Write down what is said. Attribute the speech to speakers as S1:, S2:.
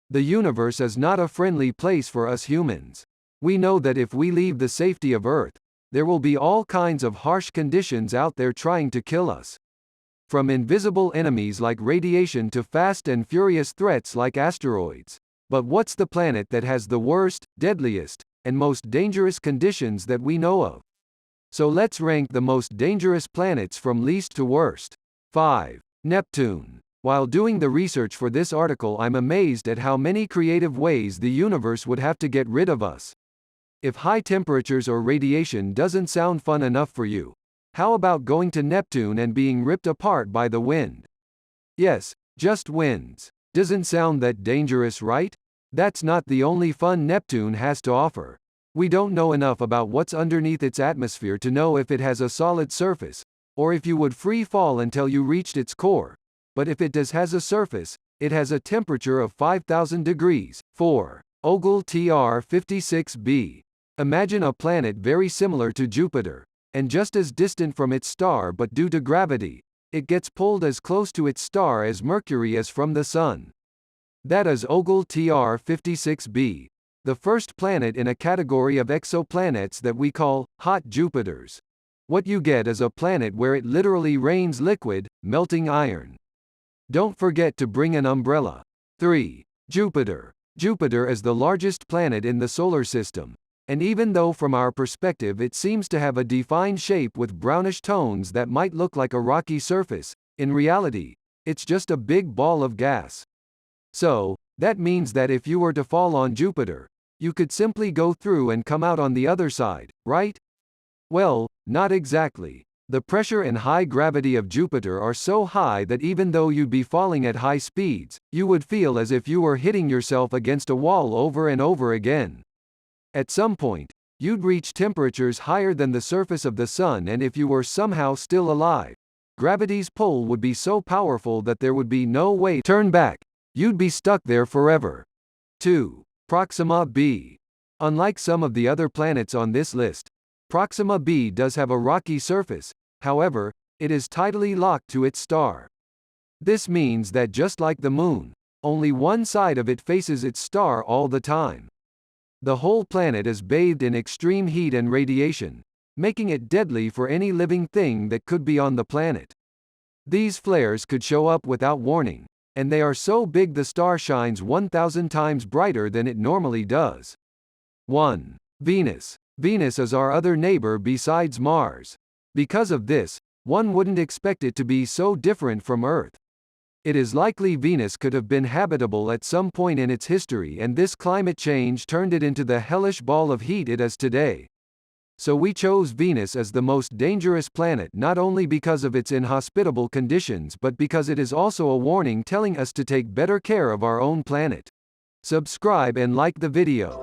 S1: The universe is not a friendly place for us humans. We know that if we leave the safety of Earth, there will be all kinds of harsh conditions out there trying to kill us. From invisible enemies like radiation to fast and furious threats like asteroids. But what's the planet that has the worst, deadliest, and most dangerous conditions that we know of? So let's rank the most dangerous planets from least to worst. 5. Neptune. While doing the research for this article, I'm amazed at how many creative ways the universe would have to get rid of us. If high temperatures or radiation doesn't sound fun enough for you, how about going to Neptune and being ripped apart by the wind? Yes, just winds. Doesn't sound that dangerous, right? That's not the only fun Neptune has to offer. We don't know enough about what's underneath its atmosphere to know if it has a solid surface, or if you would free fall until you reached its core. But if it does has a surface, it has a temperature of 5,000 degrees. 4. Ogle TR56b. Imagine a planet very similar to Jupiter, and just as distant from its star, but due to gravity, it gets pulled as close to its star as Mercury is from the Sun. That is Ogle TR56b, the first planet in a category of exoplanets that we call hot Jupiters. What you get is a planet where it literally rains liquid, melting iron. Don't forget to bring an umbrella. 3. Jupiter. Jupiter is the largest planet in the solar system, and even though from our perspective it seems to have a defined shape with brownish tones that might look like a rocky surface, in reality, it's just a big ball of gas. So, that means that if you were to fall on Jupiter, you could simply go through and come out on the other side, right? Well, not exactly. The pressure and high gravity of Jupiter are so high that even though you'd be falling at high speeds, you would feel as if you were hitting yourself against a wall over and over again. At some point, you'd reach temperatures higher than the surface of the Sun, and if you were somehow still alive, gravity's pull would be so powerful that there would be no way to turn back. You'd be stuck there forever. 2. Proxima B. Unlike some of the other planets on this list, Proxima B does have a rocky surface. However, it is tidally locked to its star. This means that just like the Moon, only one side of it faces its star all the time. The whole planet is bathed in extreme heat and radiation, making it deadly for any living thing that could be on the planet. These flares could show up without warning, and they are so big the star shines 1,000 times brighter than it normally does. 1. Venus. Venus is our other neighbor besides Mars. Because of this, one wouldn't expect it to be so different from Earth. It is likely Venus could have been habitable at some point in its history, and this climate change turned it into the hellish ball of heat it is today. So we chose Venus as the most dangerous planet, not only because of its inhospitable conditions but because it is also a warning telling us to take better care of our own planet. Subscribe and like the video.